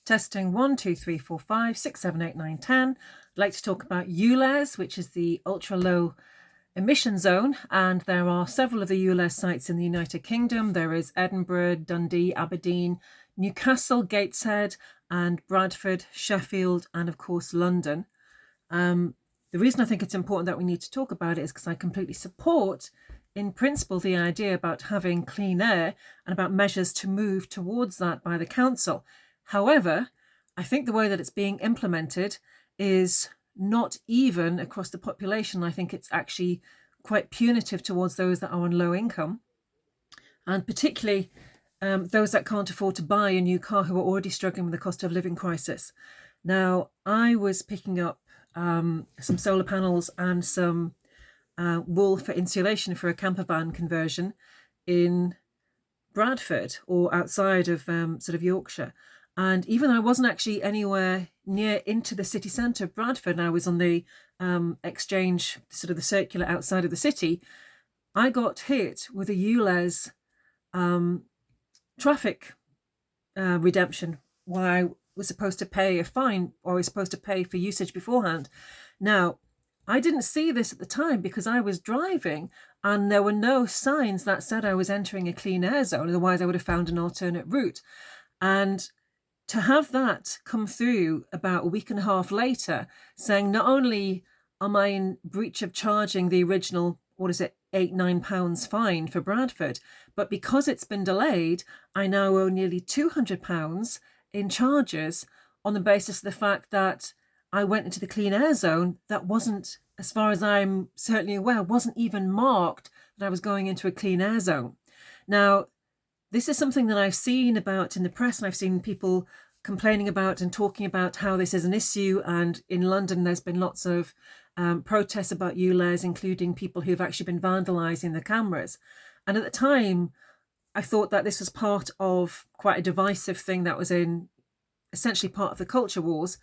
Testing 1, 2, 3, 4, 5, 6, 7, 8, 9, 10. I'd like to talk about ulez, which is the ultra low emission zone. And there are several of the ulez sites in the United Kingdom. There is Edinburgh, Dundee, Aberdeen, Newcastle, Gateshead, and Bradford, Sheffield, and of course, London. The reason I think it's important that we need to talk about it is because I completely support, in principle, the idea about having clean air and about measures to move towards that by the council. However, I think the way that it's being implemented is not even across the population. I think it's actually quite punitive towards those that are on low income, and particularly those that can't afford to buy a new car, who are already struggling with the cost of living crisis. Now, I was picking up some solar panels and some wool for insulation for a camper van conversion in Bradford, or outside of sort of Yorkshire. And even though I wasn't actually anywhere near into the city centre of Bradford, and I was on the exchange, sort of the circular outside of the city, I got hit with a ulez traffic redemption, where I was supposed to pay a fine, or I was supposed to pay for usage beforehand. Now, I didn't see this at the time because I was driving and there were no signs that said I was entering a clean air zone. Otherwise, I would have found an alternate route. And to have that come through about a week and a half later, saying not only am I in breach of charging the original, £8-9 fine for Bradford, but because it's been delayed, I now owe nearly £200 in charges on the basis of the fact that I went into the clean air zone that wasn't, as far as I'm certainly aware, wasn't even marked that I was going into a clean air zone. Now, this is something that I've seen about in the press, and I've seen people complaining about and talking about how this is an issue. And in London, there's been lots of protests about ulez, including people who've actually been vandalising the cameras. And at the time, I thought that this was part of quite a divisive thing that was in essentially part of the culture wars.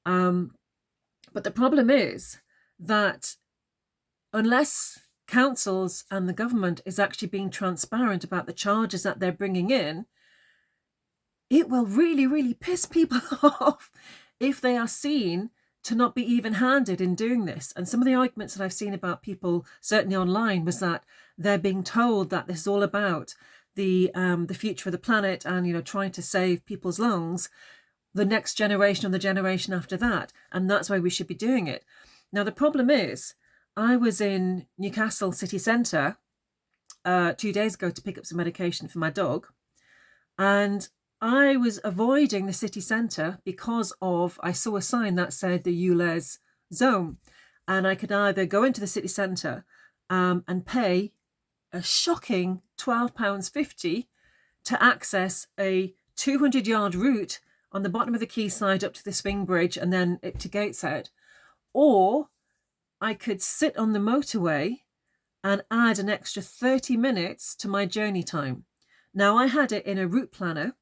But the problem is that unless councils and the government is actually being transparent about the charges that they're bringing in, it will really, really piss people off if they are seen to not be even-handed in doing this. And some of the arguments that I've seen about people, certainly online, was that they're being told that this is all about the future of the planet and, trying to save people's lungs, the next generation or the generation after that, and that's why we should be doing it. Now, the problem is, I was in Newcastle city centre 2 days ago to pick up some medication for my dog, and I was avoiding the city centre because I saw a sign that said the ulez zone, and I could either go into the city centre and pay a shocking £12.50 to access a 200-yard route on the bottom of the quayside up to the swing bridge and then to Gateshead, or I could sit on the motorway and add an extra 30 minutes to my journey time. Now, I had it in a route planner,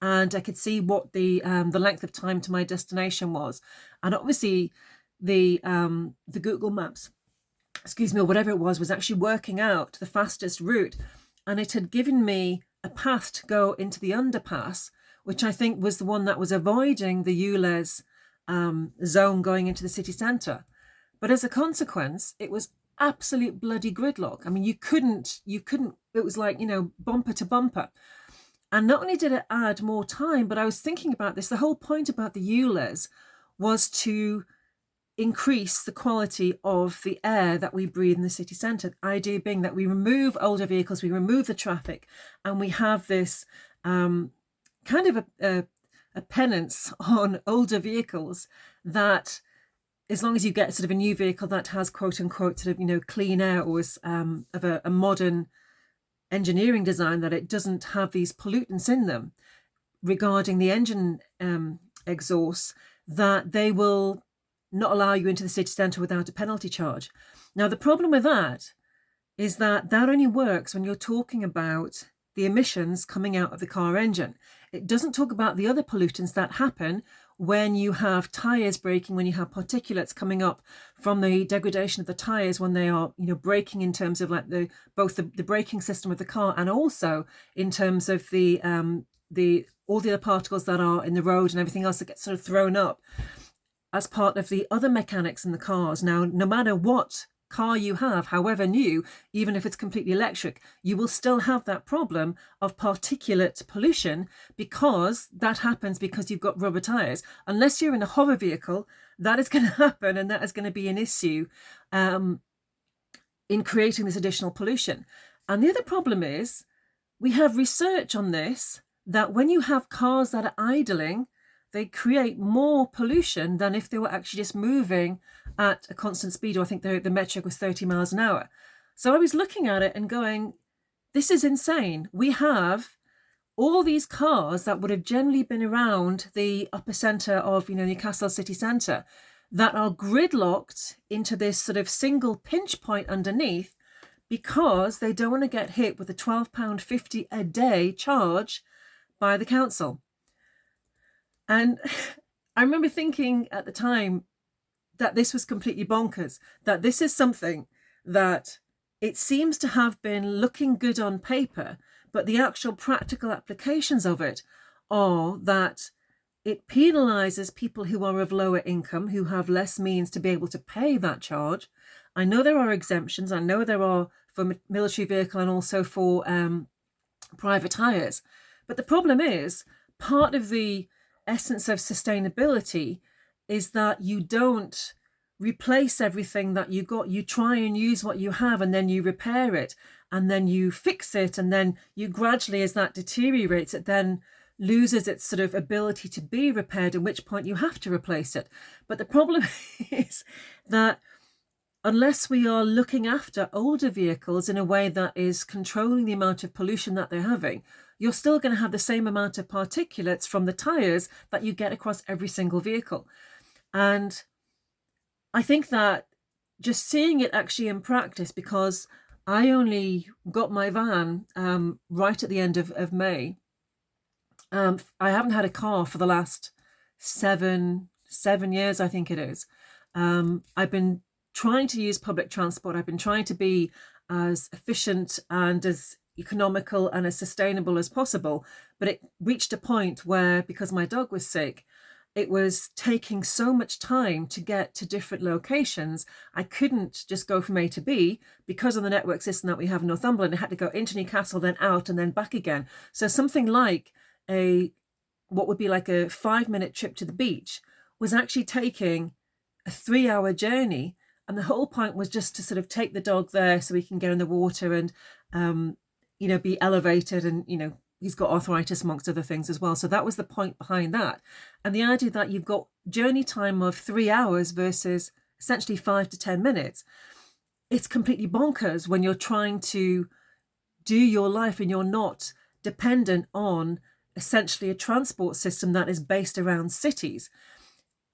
and I could see what the length of time to my destination was. And obviously, the Google Maps, or whatever it was actually working out the fastest route. And it had given me a path to go into the underpass, which I think was the one that was avoiding the ulez zone going into the city centre. But as a consequence, it was absolute bloody gridlock. I mean, you couldn't, it was like, bumper to bumper. And not only did it add more time, but I was thinking about this, the whole point about the ulez was to increase the quality of the air that we breathe in the city centre. The idea being that we remove older vehicles, we remove the traffic, and we have this kind of a penance on older vehicles that, as long as you get sort of a new vehicle that has quote unquote sort of, clean air, or is of a modern engineering design, that it doesn't have these pollutants in them regarding the engine exhausts, that they will not allow you into the city centre without a penalty charge. Now, the problem with that is that only works when you're talking about the emissions coming out of the car engine. It doesn't talk about the other pollutants that happen when you have tyres breaking, when you have particulates coming up from the degradation of the tyres when they are, braking, in terms of like both the braking system of the car, and also in terms of the the all the other particles that are in the road and everything else that gets sort of thrown up as part of the other mechanics in the cars. Now, no matter what car you have, however new, even if it's completely electric, you will still have that problem of particulate pollution, because that happens because you've got rubber tires. Unless you're in a hover vehicle, that is going to happen, and that is going to be an issue in creating this additional pollution. And the other problem is, we have research on this, that when you have cars that are idling, they create more pollution than if they were actually just moving at a constant speed. Or I think the metric was 30 miles an hour. So I was looking at it and going, this is insane. We have all these cars that would have generally been around the upper centre of, Newcastle city centre, that are gridlocked into this sort of single pinch point underneath, because they don't want to get hit with a £12.50 a day charge by the council. And I remember thinking at the time that this was completely bonkers, that this is something that it seems to have been looking good on paper, but the actual practical applications of it are that it penalises people who are of lower income, who have less means to be able to pay that charge. I know there are exemptions. I know there are for military vehicle and also for private hires. But the problem is, part of the essence of sustainability is that you don't replace everything that you got. You try and use what you have, and then you repair it, and then you fix it, and then you gradually, as that deteriorates, it then loses its sort of ability to be repaired, at which point you have to replace it. But the problem is that unless we are looking after older vehicles in a way that is controlling the amount of pollution that they're having, you're still going to have the same amount of particulates from the tyres that you get across every single vehicle. And I think that just seeing it actually in practice, because I only got my van right at the end of May. I haven't had a car for the last seven years, I think it is. I've been trying to use public transport. I've been trying to be as efficient and as economical and as sustainable as possible. But it reached a point where, because my dog was sick, it was taking so much time to get to different locations. I couldn't just go from A to B because of the network system that we have in Northumberland. I had to go into Newcastle, then out, and then back again. So something like what would be like a 5-minute trip to the beach was actually taking a 3-hour journey. And the whole point was just to sort of take the dog there so we can get in the water and, be elevated. And, he's got arthritis amongst other things as well. So that was the point behind that. And the idea that you've got journey time of 3 hours versus essentially 5 to 10 minutes, it's completely bonkers when you're trying to do your life and you're not dependent on essentially a transport system that is based around cities.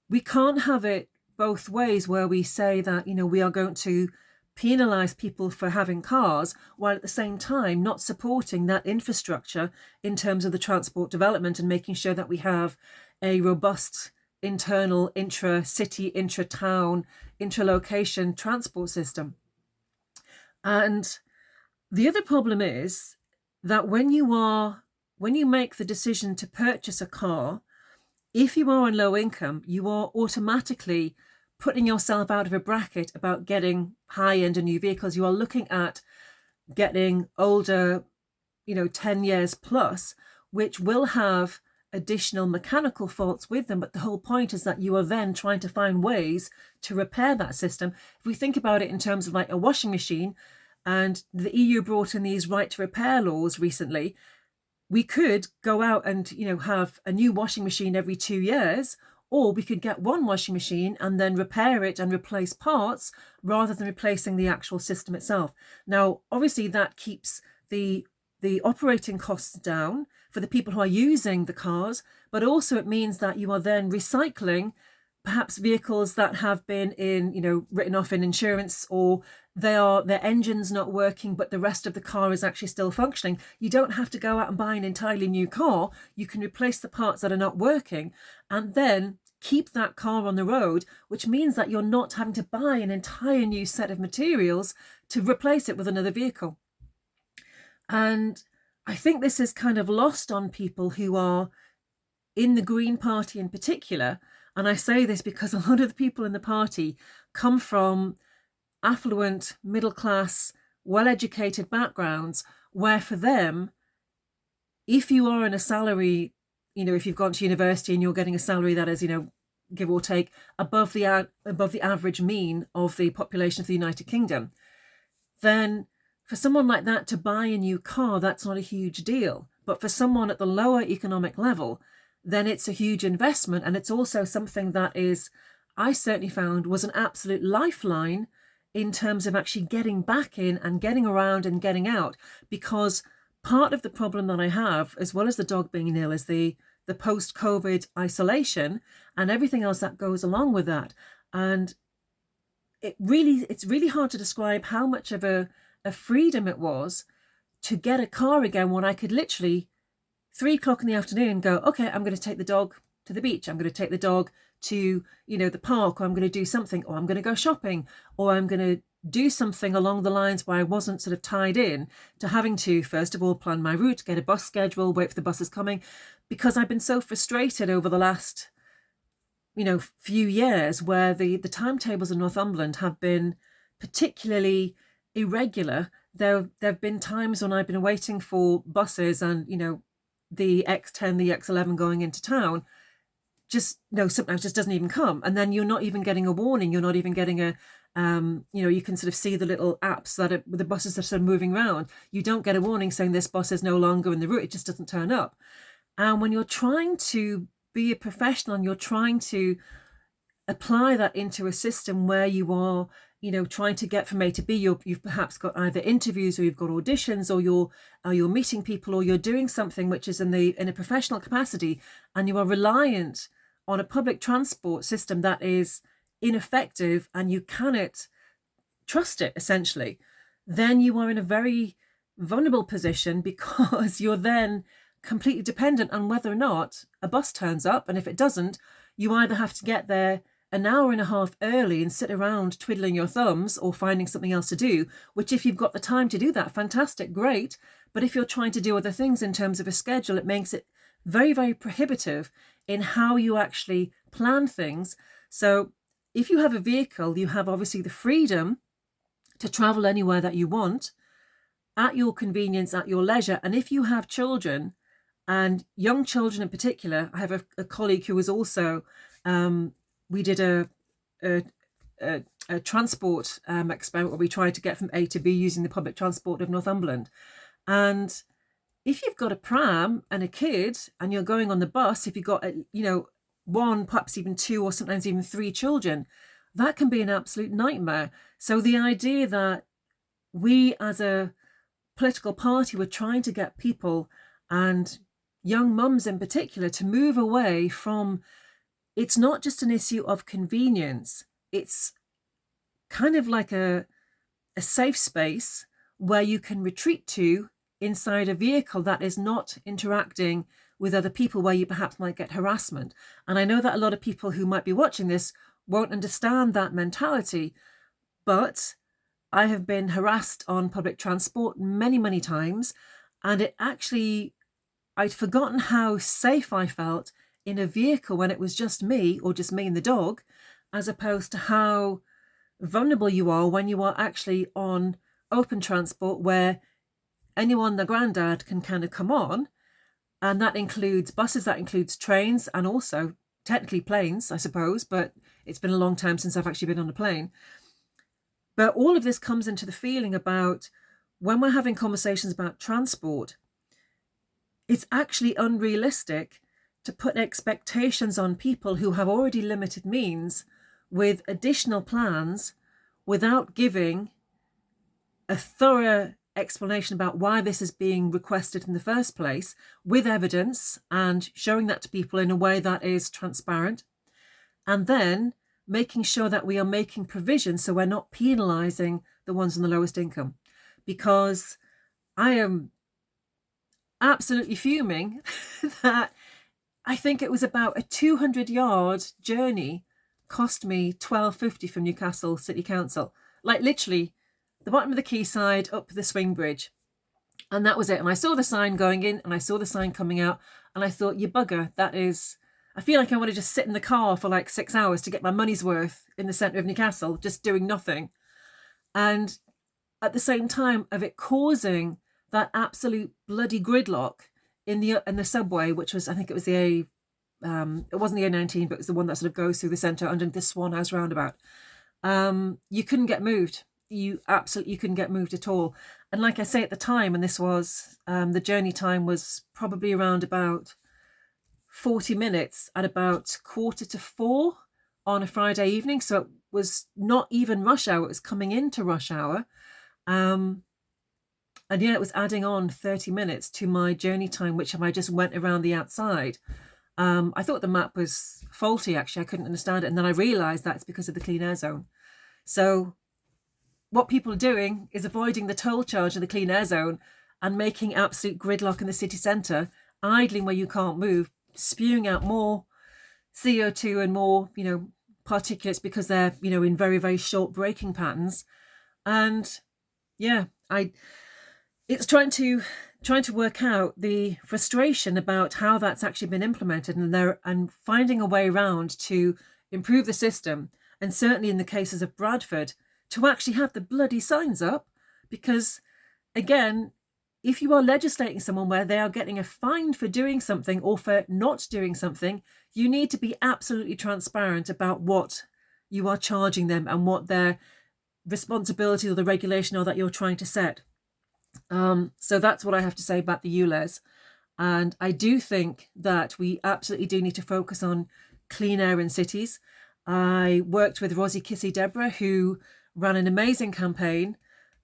We can't have it both ways, where we say that, we are going to penalise people for having cars, while at the same time not supporting that infrastructure in terms of the transport development and making sure that we have a robust internal intra-city, intra-town, intra-location transport system. And the other problem is that when you make the decision to purchase a car, if you are on low income, you are automatically putting yourself out of a bracket about getting high-end and new vehicles. You are looking at getting older, 10 years plus, which will have additional mechanical faults with them. But the whole point is that you are then trying to find ways to repair that system. If we think about it in terms of like a washing machine, and the EU brought in these right to repair laws recently, we could go out and, have a new washing machine every 2 years, or we could get one washing machine and then repair it and replace parts rather than replacing the actual system itself. Now, obviously, that keeps the operating costs down for the people who are using the cars, but also it means that you are then recycling perhaps vehicles that have been written off in insurance, or their engine's not working, but the rest of the car is actually still functioning. You don't have to go out and buy an entirely new car. You can replace the parts that are not working and then keep that car on the road, which means that you're not having to buy an entire new set of materials to replace it with another vehicle. And I think this is kind of lost on people who are in the Green Party in particular. And I say this because a lot of the people in the party come from affluent, middle class, well educated backgrounds, where for them, if you are in a salary, if you've gone to university and you're getting a salary that is, give or take, above the average mean of the population of the United Kingdom, then for someone like that to buy a new car, that's not a huge deal. But for someone at the lower economic level, then it's a huge investment. And it's also something that I certainly found was an absolute lifeline in terms of actually getting back in and getting around and getting out. Because part of the problem that I have, as well as the dog being ill, is the post-COVID isolation and everything else that goes along with that. And it's really hard to describe how much of a freedom it was to get a car again when I could literally 3 o'clock in the afternoon go, okay, I'm going to take the dog to the beach. I'm going to take the dog to, the park, or I'm going to do something, or I'm going to go shopping, or I'm going to do something along the lines where I wasn't sort of tied in to having to, first of all, plan my route, get a bus schedule, wait for the buses coming, because I've been so frustrated over the last, few years where the timetables in Northumberland have been particularly irregular. There have been times when I've been waiting for buses and, the X10, the X11 going into town, sometimes just doesn't even come. And then you're not even getting a warning. You're not even getting a, you can sort of see the little apps that the buses are sort of moving around. You don't get a warning saying this bus is no longer in the route. It just doesn't turn up. And when you're trying to be a professional and you're trying to apply that into a system where you are, trying to get from A to B, you've perhaps got either interviews or you've got auditions, or you're meeting people, or you're doing something which is in a professional capacity, and you are reliant on a public transport system that is ineffective and you cannot trust it, essentially, then you are in a very vulnerable position, because you're then completely dependent on whether or not a bus turns up. And if it doesn't, you either have to get there an hour and a half early and sit around twiddling your thumbs or finding something else to do, which, if you've got the time to do that, fantastic, great. But if you're trying to do other things in terms of a schedule, it makes it very, very prohibitive in how you actually plan things. So if you have a vehicle, you have obviously the freedom to travel anywhere that you want at your convenience, at your leisure. And if you have children, and young children in particular, I have a colleague who was also, we did a transport experiment where we tried to get from A to B using the public transport of Northumberland. And if you've got a pram and a kid and you're going on the bus, if you've got, one, perhaps even two, or sometimes even three children, that can be an absolute nightmare. So the idea that we as a political party were trying to get people, and young mums in particular, to move away from, it's not just an issue of convenience, it's kind of like a safe space where you can retreat to inside a vehicle that is not interacting with other people, where you perhaps might get harassment. And I know that a lot of people who might be watching this won't understand that mentality, but I have been harassed on public transport many, many times, and I'd forgotten how safe I felt in a vehicle when it was just me, or just me and the dog, as opposed to how vulnerable you are when you are actually on open transport, where anyone, the granddad, can kind of come on. And that includes buses, that includes trains, and also technically planes, I suppose, but it's been a long time since I've actually been on a plane. But all of this comes into the feeling about, when we're having conversations about transport, it's actually unrealistic to put expectations on people who have already limited means with additional plans, without giving a thorough explanation about why this is being requested in the first place, with evidence, and showing that to people in a way that is transparent, and then making sure that we are making provisions so we're not penalising the ones on the lowest income. Because I am absolutely fuming that I think it was about a 200-yard journey cost me £12.50 from Newcastle City Council. Like, literally the bottom of the quayside up the swing bridge. And that was it. And I saw the sign going in and I saw the sign coming out. And I thought, you bugger, that is... I feel like I want to just sit in the car for like 6 hours to get my money's worth in the centre of Newcastle, just doing nothing. And at the same time of it causing that absolute bloody gridlock in the subway, which was, I think it was it wasn't the A19, but it was the one that sort of goes through the centre underneath the Swan House roundabout. You couldn't get moved. You couldn't get moved at all. And like I say, at the time, and this was the journey time was probably around about 40 minutes at about 3:45 on a Friday evening. So it was not even rush hour. It was coming into rush hour. And yeah, it was adding on 30 minutes to my journey time, which if I just went around the outside. I thought the map was faulty, actually. I couldn't understand it. And then I realised that's because of the clean air zone. So what people are doing is avoiding the toll charge of the clean air zone and making absolute gridlock in the city centre, idling where you can't move, spewing out more CO2 and more, particulates because they're, in very, very short braking patterns. And yeah, it's trying to work out the frustration about how that's actually been implemented and finding a way around to improve the system. And certainly in the cases of Bradford, to actually have the bloody signs up, because again, if you are legislating someone where they are getting a fine for doing something or for not doing something, you need to be absolutely transparent about what you are charging them and what their responsibility or the regulation are that you're trying to set. So that's what I have to say about the ulez. And I do think that we absolutely do need to focus on clean air in cities. I worked with Rosie Kissy-Deborah, who ran an amazing campaign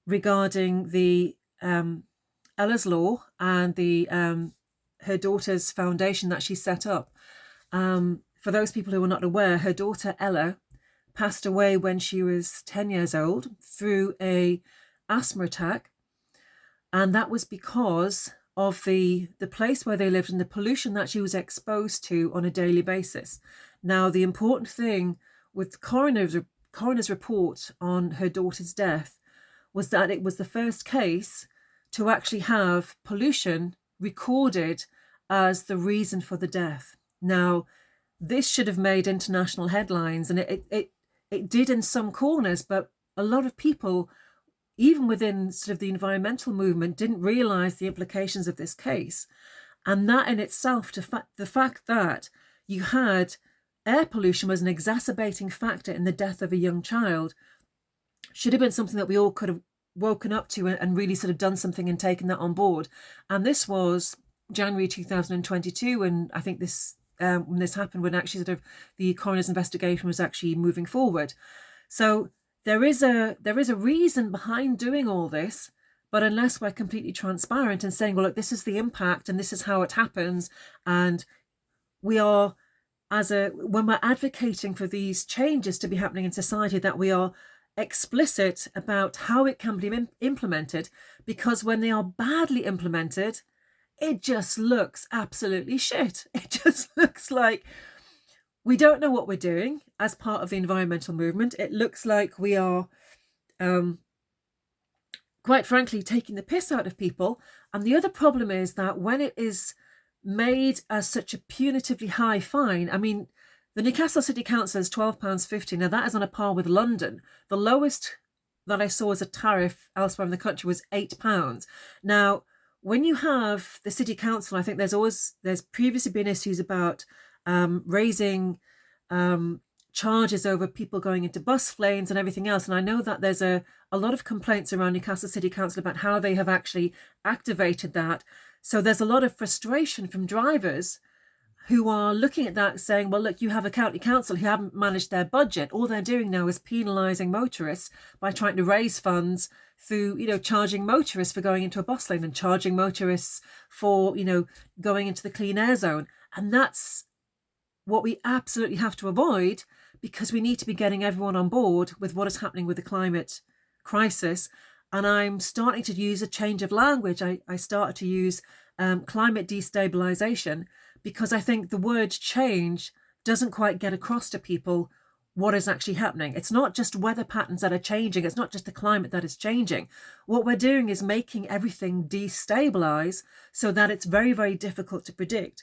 regarding the Ella's Law and the her daughter's foundation that she set up. For those people who are not aware, her daughter Ella passed away when she was 10 years old through a asthma attack. And that was because of the place where they lived and the pollution that she was exposed to on a daily basis. Now, the important thing with the coroner's report on her daughter's death was that it was the first case to actually have pollution recorded as the reason for the death. Now, this should have made international headlines, and it did in some corners, but a lot of people, even within sort of the environmental movement, didn't realise the implications of this case. And that in itself, the fact that you had air pollution was an exacerbating factor in the death of a young child, should have been something that we all could have woken up to and really sort of done something and taken that on board. And this was January 2022, and I think this when this happened, when actually sort of the coroner's investigation was actually moving forward. So there is a reason behind doing all this, but unless we're completely transparent and saying, well, look, this is the impact and this is how it happens, and we are, when we're advocating for these changes to be happening in society, that we are explicit about how it can be implemented, because when they are badly implemented, it just looks absolutely shit. It just looks like we don't know what we're doing as part of the environmental movement. It looks like we are, quite frankly, taking the piss out of people. And the other problem is that when it is made as such a punitively high fine, I mean, the Newcastle City Council is £12.50. Now, that is on a par with London. The lowest that I saw as a tariff elsewhere in the country was £8. Now, when you have the City Council, I think there's previously been issues about raising charges over people going into bus lanes and everything else. And I know that there's a lot of complaints around Newcastle City Council about how they have actually activated that. So there's a lot of frustration from drivers who are looking at that saying, well, look, you have a county council who haven't managed their budget. All they're doing now is penalising motorists by trying to raise funds through, charging motorists for going into a bus lane and charging motorists for, going into the clean air zone. And that's what we absolutely have to avoid, because we need to be getting everyone on board with what is happening with the climate crisis. And I'm starting to use a change of language. I started to use climate destabilisation, because I think the word change doesn't quite get across to people what is actually happening. It's not just weather patterns that are changing. It's not just the climate that is changing. What we're doing is making everything destabilize so that it's very, very difficult to predict.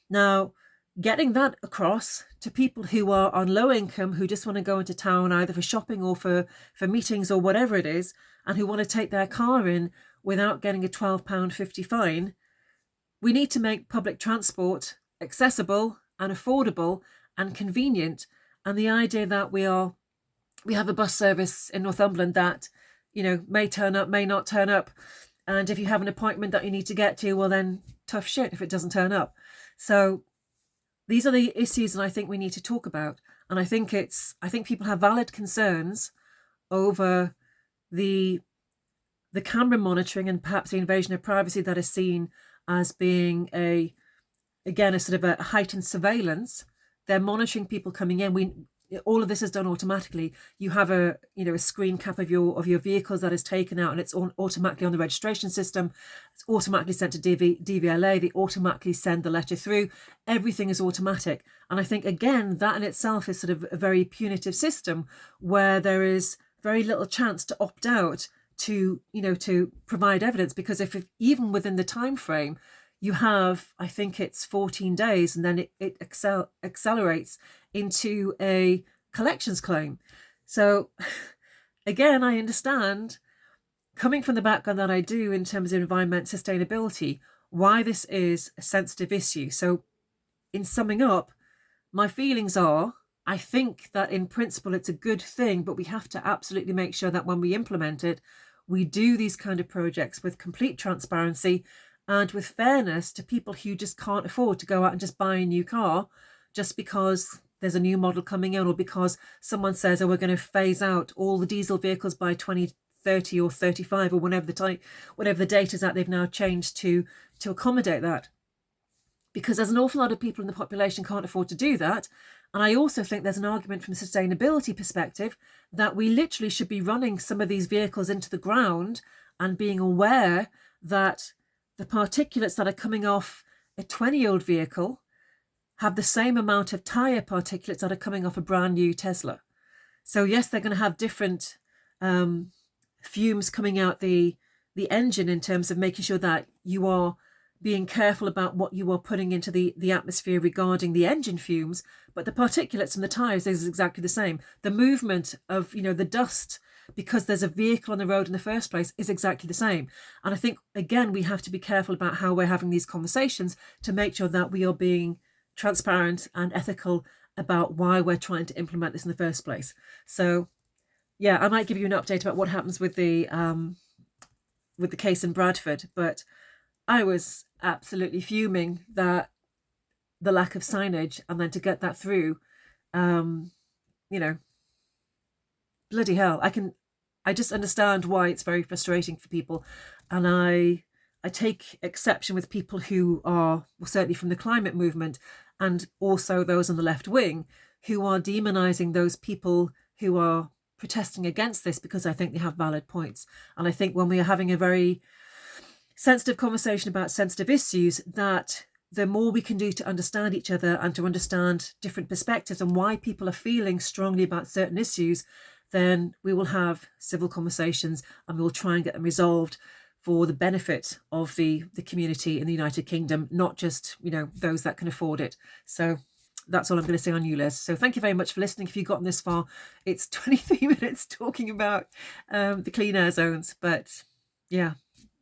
Now, getting that across to people who are on low income, who just want to go into town either for shopping or for meetings or whatever it is, and who want to take their car in without getting a £12.50 fine, we need to make public transport accessible and affordable and convenient. And the idea that we have a bus service in Northumberland that, may turn up, may not turn up. And if you have an appointment that you need to get to, well, then tough shit if it doesn't turn up. So these are the issues that I think we need to talk about. And I think people have valid concerns over the camera monitoring and perhaps the invasion of privacy that is seen as being a sort of a heightened surveillance. They're monitoring people coming in. All of this is done automatically. You have a screen cap of your vehicles that is taken out, and it's automatically on the registration system. It's automatically sent to DVLA. They automatically send the letter through. Everything is automatic. And I think, again, that in itself is sort of a very punitive system where there is very little chance to opt out to provide evidence, because if even within the time frame you have, I think it's 14 days, and then it accelerates into a collections claim. So again, I understand, coming from the background that I do in terms of environment sustainability, why this is a sensitive issue. So in summing up, my feelings are, I think that in principle it's a good thing, but we have to absolutely make sure that when we implement it, we do these kind of projects with complete transparency and with fairness to people who just can't afford to go out and just buy a new car just because there's a new model coming in, or because someone says, oh, we're going to phase out all the diesel vehicles by 2030 or 35, or whatever the date is that they've now changed to accommodate that. Because there's an awful lot of people in the population can't afford to do that. And I also think there's an argument from a sustainability perspective that we literally should be running some of these vehicles into the ground and being aware that the particulates that are coming off a 20-year-old vehicle have the same amount of tyre particulates that are coming off a brand new Tesla. So yes, they're going to have different fumes coming out the engine in terms of making sure that you are being careful about what you are putting into the atmosphere regarding the engine fumes, but the particulates from the tyres is exactly the same. The movement of, the dust, because there's a vehicle on the road in the first place, is exactly the same. And I think, again, we have to be careful about how we're having these conversations to make sure that we are being transparent and ethical about why we're trying to implement this in the first place. So, yeah, I might give you an update about what happens with the case in Bradford, but I was absolutely fuming that the lack of signage, and then to get that through, bloody hell. I just understand why it's very frustrating for people. And I take exception with people who are, well, certainly from the climate movement, and also those on the left wing, who are demonizing those people who are protesting against this, because I think they have valid points. And I think when we are having a very sensitive conversation about sensitive issues, that the more we can do to understand each other and to understand different perspectives and why people are feeling strongly about certain issues, then we will have civil conversations and we will try and get them resolved for the benefit of the community in the United Kingdom, not just, those that can afford it. So that's all I'm going to say on ulez. So thank you very much for listening. If you've gotten this far, it's 23 minutes talking about the clean air zones. But yeah,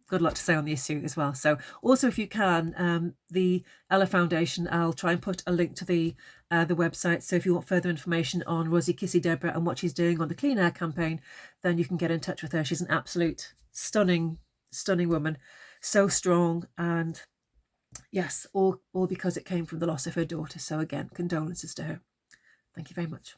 got a lot to say on the issue as well. So also, if you can, the Ella Foundation, I'll try and put a link to the website. So if you want further information on Rosie Kissy Deborah and what she's doing on the Clean Air campaign, then you can get in touch with her. She's an absolute stunning woman, so strong, and yes, all because it came from the loss of her daughter. So again, condolences to her. Thank you very much.